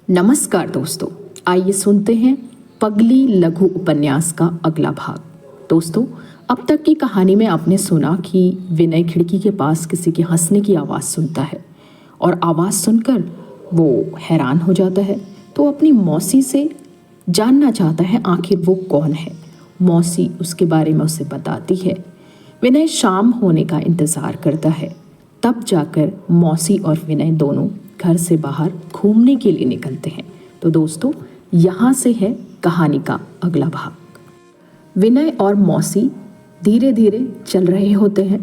नमस्कार दोस्तों, आइए सुनते हैं पगली लघु उपन्यास का अगला भाग। दोस्तों, अब तक की कहानी में आपने सुना कि विनय खिड़की के पास किसी के हंसने की आवाज़ सुनता है और आवाज़ सुनकर वो हैरान हो जाता है, तो अपनी मौसी से जानना चाहता है आखिर वो कौन है। मौसी उसके बारे में उसे बताती है। विनय शाम होने का इंतज़ार करता है, तब जाकर मौसी और विनय दोनों घर से बाहर घूमने के लिए निकलते हैं। तो दोस्तों, यहाँ से है कहानी का अगला भाग। विनय और मौसी धीरे धीरे चल रहे होते हैं।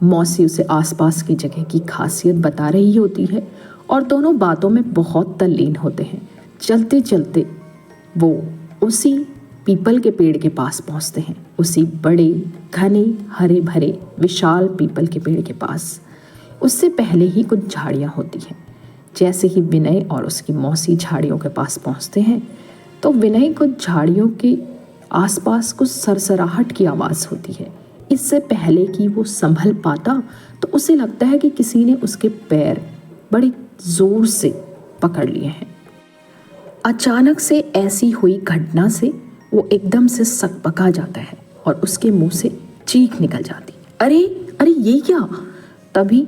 मौसी उसे आसपास की जगह की खासियत बता रही होती है और दोनों बातों में बहुत तल्लीन होते हैं। चलते चलते वो उसी पीपल के पेड़ के पास पहुँचते हैं, उसी बड़े घने हरे भरे विशाल पीपल के पेड़ के पास। उससे पहले ही कुछ झाड़ियाँ होती हैं। जैसे ही विनय और उसकी मौसी झाड़ियों के पास पहुंचते हैं तो विनय को झाड़ियों के आसपास कुछ सरसराहट की आवाज़ होती है। इससे पहले कि वो संभल पाता तो उसे लगता है कि किसी ने उसके पैर बड़े ज़ोर से पकड़ लिए हैं। अचानक से ऐसी हुई घटना से वो एकदम से सकपका जाता है और उसके मुंह से चीख निकल जाती। अरे अरे, ये क्या! तभी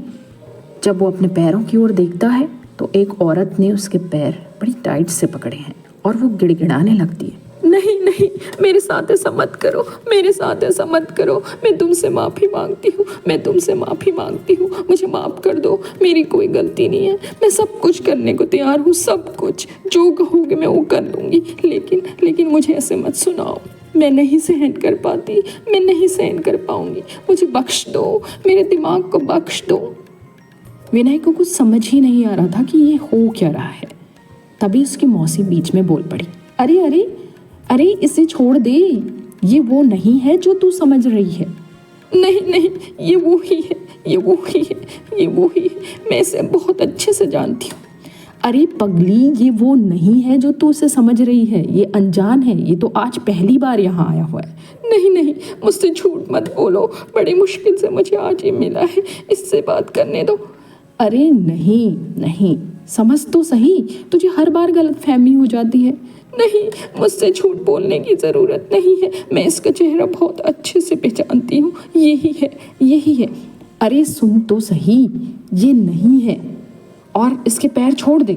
जब वो अपने पैरों की ओर देखता है तो एक औरत ने उसके पैर बड़ी टाइट से पकड़े हैं और वो गिड़गिड़ाने लगती है। नहीं नहीं, मेरे साथ ऐसा मत करो, मेरे साथ ऐसा मत करो, मैं तुमसे माफ़ी मांगती हूँ, मैं तुमसे माफ़ी मांगती हूँ, मुझे माफ़ कर दो, मेरी कोई गलती नहीं है, मैं सब कुछ करने को तैयार हूँ, सब कुछ जो कहोगे मैं वो कर लूँगी, लेकिन मुझे ऐसे मत सुनाओ, मैं नहीं सहन कर पाती, मैं नहीं सहन कर पाऊँगी, मुझे बख्श दो, मेरे दिमाग को बख्श दो। विनय को कुछ समझ ही नहीं आ रहा था कि ये हो क्या रहा है। तभी उसकी मौसी बीच में बोल पड़ी। अरे अरे अरे, इसे छोड़ दे, ये वो नहीं है जो तू समझ रही है। नहीं नहीं, ये वो ही है, ये वो ही है, ये वो ही है, मैं इसे बहुत अच्छे से जानती हूँ। अरे पगली, ये वो नहीं है जो तू उसे समझ रही है, ये अनजान है, ये तो आज पहली बार यहाँ आया हुआ है। नहीं नहीं, मुझसे झूठ मत बोलो, बड़ी मुश्किल से मुझे आज ये मिला है, इससे बात करने दो। अरे नहीं नहीं, समझ तो सही, तुझे हर बार गलतफहमी हो जाती है। नहीं, मुझसे झूठ बोलने की ज़रूरत नहीं है, मैं इसका चेहरा बहुत अच्छे से पहचानती हूँ, यही है, यही है। अरे सुन तो सही, ये नहीं है, और इसके पैर छोड़ दे।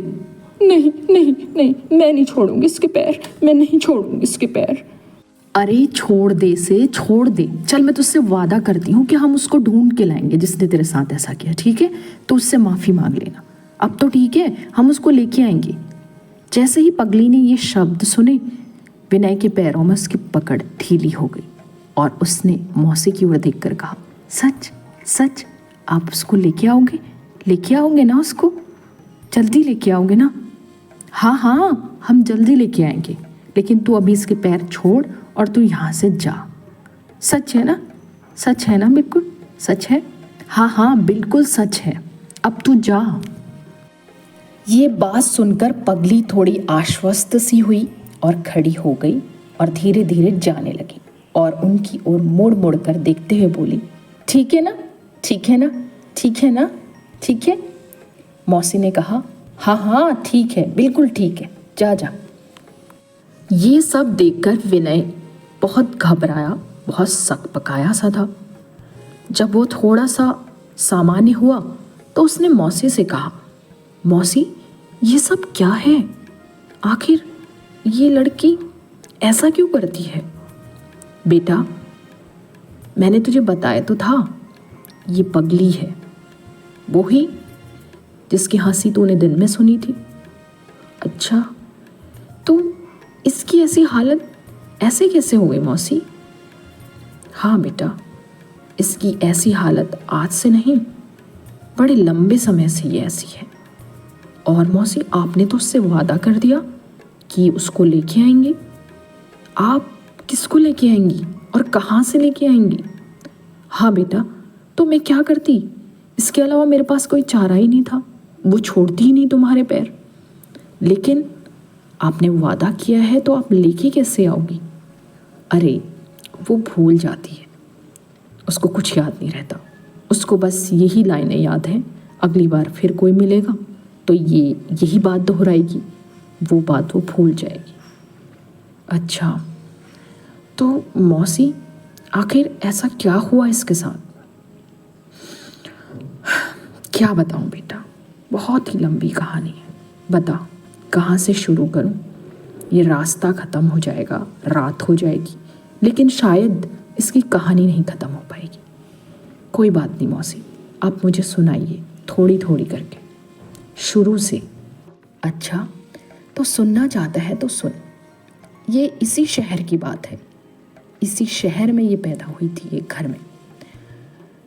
नहीं नहीं नहीं, मैं नहीं छोड़ूंगी इसके पैर, मैं नहीं छोड़ूंगी इसके पैर। अरे छोड़ दे से, छोड़ दे। चल, मैं तुझसे वादा करती हूँ कि हम उसको ढूंढ के लाएंगे जिसने तेरे साथ ऐसा किया, ठीक है? तो उससे माफ़ी मांग लेना। अब तो ठीक है, हम उसको लेके आएंगे। जैसे ही पगली ने ये शब्द सुने, विनय के पैरों में उसकी पकड़ ढीली हो गई और उसने मौसी की ओर देखकर कहा, सच सच आप उसको लेके आओगे? लेके आओगे ना उसको? जल्दी लेके आओगे ना? हाँ हाँ, हम जल्दी लेके आएंगे, लेकिन तू अभी इसके पैर छोड़ और तू यहाँ से जा। सच है ना? सच है ना? बिल्कुल सच है। हाँ हाँ, बिल्कुल सच है, अब तू जा। ये बात सुनकर पगली थोड़ी आश्वस्त सी हुई और खड़ी हो गई और धीरे धीरे जाने लगी और उनकी ओर मुड़ मुड़ कर देखते हुए बोली, ठीक है ना? ठीक है ना? ठीक है ना? ठीक है? मौसी ने कहा, हाँ हाँ ठीक है, बिल्कुल ठीक है, जा जा। ये सब देखकर विनय बहुत घबराया, बहुत सकपकाया सा था। जब वो थोड़ा सा सामान्य हुआ तो उसने मौसी से कहा, मौसी, ये सब क्या है? आखिर ये लड़की ऐसा क्यों करती है? बेटा, मैंने तुझे बताया तो था, ये पगली है, वो ही जिसकी हंसी तूने दिन में सुनी थी। अच्छा, तो इसकी ऐसी हालत ऐसे कैसे हो गई मौसी? हाँ बेटा, इसकी ऐसी हालत आज से नहीं, बड़े लंबे समय से ये ऐसी है। और मौसी, आपने तो उससे वादा कर दिया कि उसको लेके आएंगे। आप किसको लेके आएंगी और कहाँ से लेके आएंगी? हाँ बेटा, तो मैं क्या करती? इसके अलावा मेरे पास कोई चारा ही नहीं था, वो छोड़ती ही नहीं तुम्हारे पैर। लेकिन आपने वादा किया है तो आप लेके कैसे आओगी? अरे वो भूल जाती है, उसको कुछ याद नहीं रहता, उसको बस यही लाइनें याद हैं, अगली बार फिर कोई मिलेगा तो ये यही बात दोहराएगी। वो बात वो भूल जाएगी। अच्छा, तो मौसी आखिर ऐसा क्या हुआ इसके साथ? क्या बताऊं बेटा, बहुत ही लंबी कहानी है। बता, कहाँ से शुरू करूं? ये रास्ता ख़त्म हो जाएगा, रात हो जाएगी, लेकिन शायद इसकी कहानी नहीं ख़त्म हो पाएगी। कोई बात नहीं मौसी, आप मुझे सुनाइए थोड़ी थोड़ी करके, शुरू से। अच्छा, तो सुनना चाहता है तो सुन। ये इसी शहर की बात है। इसी शहर में ये पैदा हुई थी, एक घर में।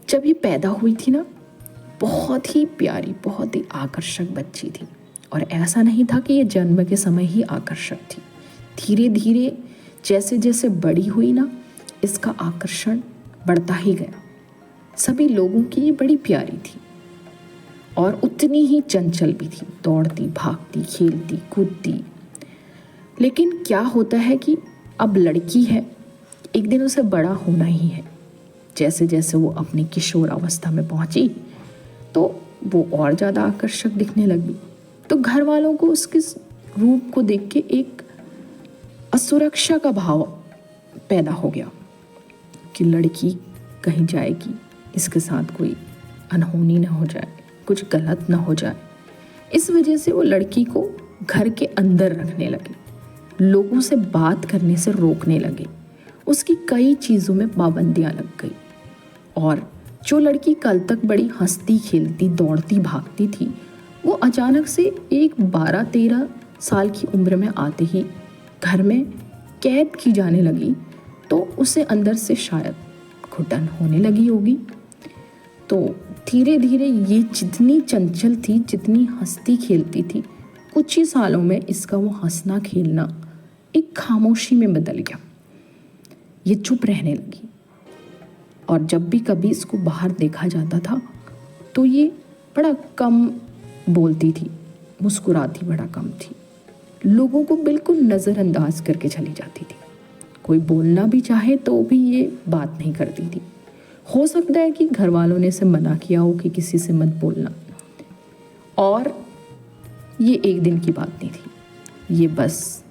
जब ये पैदा हुई थी ना, बहुत ही प्यारी, बहुत ही आकर्षक बच्ची थी। और ऐसा नहीं था कि ये जन्म के समय ही आकर्षक थी। धीरे धीरे जैसे जैसे बड़ी हुई ना, इसका आकर्षण बढ़ता ही गया। सभी लोगों की ये बड़ी प्यारी थी और उतनी ही चंचल भी थी, दौड़ती, भागती, खेलती, कूदती। लेकिन क्या होता है कि अब लड़की है, एक दिन उसे बड़ा होना ही है। जैसे जैसे वो अपनी किशोरावस्था में पहुंची तो वो और ज़्यादा आकर्षक दिखने लगी। तो घर वालों को उसके रूप को देख के एक असुरक्षा का भाव पैदा हो गया कि लड़की कहीं जाएगी, इसके साथ कोई अनहोनी ना हो जाए, कुछ गलत ना हो जाए। इस वजह से वो लड़की को घर के अंदर रखने लगे, लोगों से बात करने से रोकने लगे, उसकी कई चीज़ों में पाबंदियाँ लग गई। और जो लड़की कल तक बड़ी हंसती खेलती दौड़ती भागती थी, वो अचानक से एक 12-13 साल की उम्र में आते ही घर में कैद की जाने लगी। तो उसे अंदर से शायद घुटन होने लगी होगी। तो धीरे धीरे ये जितनी चंचल थी, जितनी हंसती खेलती थी, कुछ ही सालों में इसका वो हंसना खेलना एक खामोशी में बदल गया। ये चुप रहने लगी और जब भी कभी इसको बाहर देखा जाता था तो ये बड़ा कम बोलती थी, मुस्कुराती बड़ा कम थी, लोगों को बिल्कुल नज़रअंदाज करके चली जाती थी। कोई बोलना भी चाहे तो भी ये बात नहीं करती थी। हो सकता है कि घर वालों ने इसे मना किया हो कि किसी से मत बोलना। और ये एक दिन की बात नहीं थी, ये बस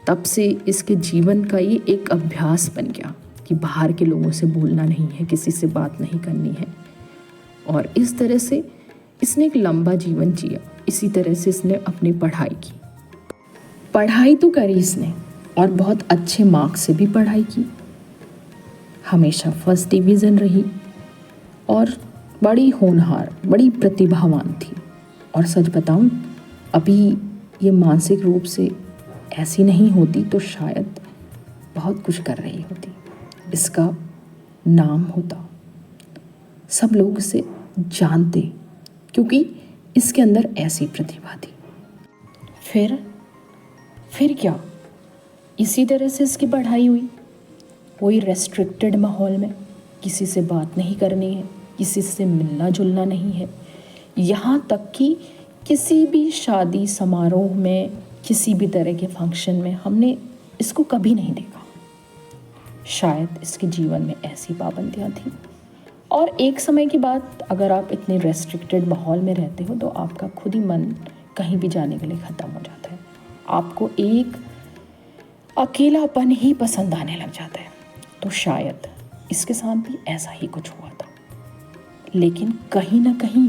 तब से इसके जीवन का ये एक अभ्यास बन गया कि बाहर के लोगों से बोलना नहीं है, किसी से बात नहीं करनी है। और इस तरह से इसने एक लंबा जीवन जिया। इसी तरह से इसने अपनी पढ़ाई की। पढ़ाई तो करी इसने और बहुत अच्छे मार्क्स से भी पढ़ाई की, हमेशा फर्स्ट डिवीज़न रही और बड़ी होनहार, बड़ी प्रतिभावान थी। और सच बताऊं, अभी ये मानसिक रूप से ऐसी नहीं होती तो शायद बहुत कुछ कर रही होती, इसका नाम होता, सब लोग इसे जानते, क्योंकि इसके अंदर ऐसी प्रतिभा थी। फिर क्या, इसी तरह से इसकी पढ़ाई हुई, कोई रेस्ट्रिक्टेड माहौल में, किसी से बात नहीं करनी है, किसी से मिलना जुलना नहीं है। यहाँ तक कि किसी भी शादी समारोह में, किसी भी तरह के फंक्शन में हमने इसको कभी नहीं देखा। शायद इसके जीवन में ऐसी पाबंदियाँ थीं। और एक समय के बाद अगर आप इतने रेस्ट्रिक्टेड माहौल में रहते हो तो आपका खुद ही मन कहीं भी जाने के लिए ख़त्म हो जाता है। आपको एक अकेलापन ही पसंद आने लग जाता है। तो शायद इसके साथ भी ऐसा ही कुछ हुआ था। लेकिन कहीं ना कहीं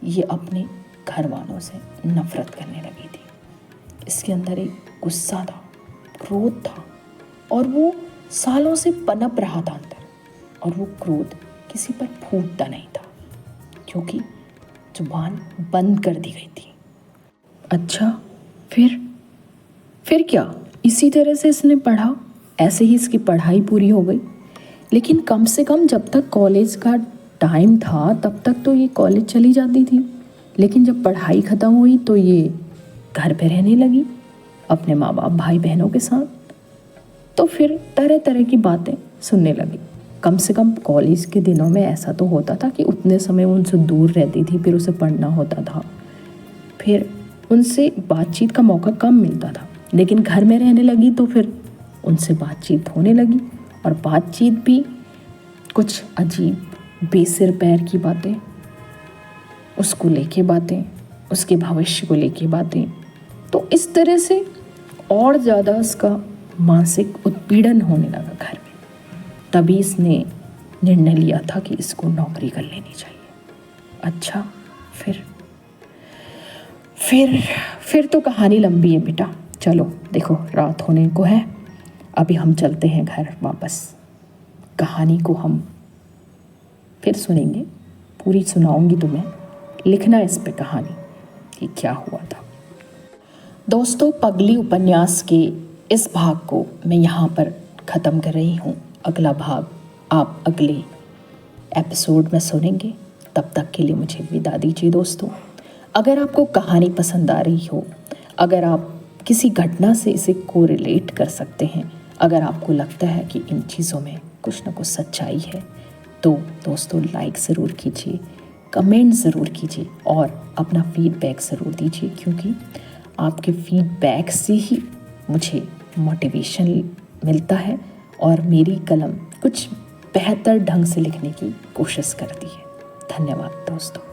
ये अपने घर वालों से नफरत करने लगी थी। इसके अंदर एक गुस्सा था, क्रोध था, और वो सालों से पनप रहा था अंदर। और वो क्रोध किसी पर फूटता नहीं था क्योंकि जुबान बंद कर दी गई थी। अच्छा, फिर क्या, इसी तरह से इसने पढ़ा, ऐसे ही इसकी पढ़ाई पूरी हो गई। लेकिन कम से कम जब तक कॉलेज का टाइम था तब तक तो ये कॉलेज चली जाती थी। लेकिन जब पढ़ाई ख़त्म हुई तो ये घर पे रहने लगी अपने माँ बाप भाई बहनों के साथ। तो फिर तरह तरह की बातें सुनने लगी। कम से कम कॉलेज के दिनों में ऐसा तो होता था कि उतने समय उनसे दूर रहती थी, फिर उसे पढ़ना होता था, फिर उनसे बातचीत का मौका कम मिलता था। लेकिन घर में रहने लगी तो फिर उनसे बातचीत होने लगी, और बातचीत भी कुछ अजीब बेसिर पैर की बातें, उसको लेके बातें, उसके भविष्य को लेके बातें, तो इस तरह से और ज़्यादा उसका मानसिक उत्पीड़न होने लगा घर में। तभी इसने निर्णय लिया था कि इसको नौकरी कर लेनी चाहिए। अच्छा, फिर तो कहानी लंबी है बेटा। चलो देखो, रात होने को है, अभी हम चलते हैं घर वापस। कहानी को हम फिर सुनेंगे, पूरी सुनाऊंगी तुम्हें, लिखना इस पे कहानी कि क्या हुआ था। दोस्तों, पगली उपन्यास के इस भाग को मैं यहाँ पर ख़त्म कर रही हूँ। अगला भाग आप अगले एपिसोड में सुनेंगे। तब तक के लिए मुझे विदा दीजिए दोस्तों। अगर आपको कहानी पसंद आ रही हो, अगर आप किसी घटना से इसे कोरिलेट कर सकते हैं, अगर आपको लगता है कि इन चीज़ों में कुछ ना कुछ सच्चाई है, तो दोस्तों लाइक ज़रूर कीजिए, कमेंट ज़रूर कीजिए और अपना फीडबैक ज़रूर दीजिए, क्योंकि आपके फीडबैक से ही मुझे मोटिवेशन मिलता है और मेरी कलम कुछ बेहतर ढंग से लिखने की कोशिश करती है। धन्यवाद दोस्तों।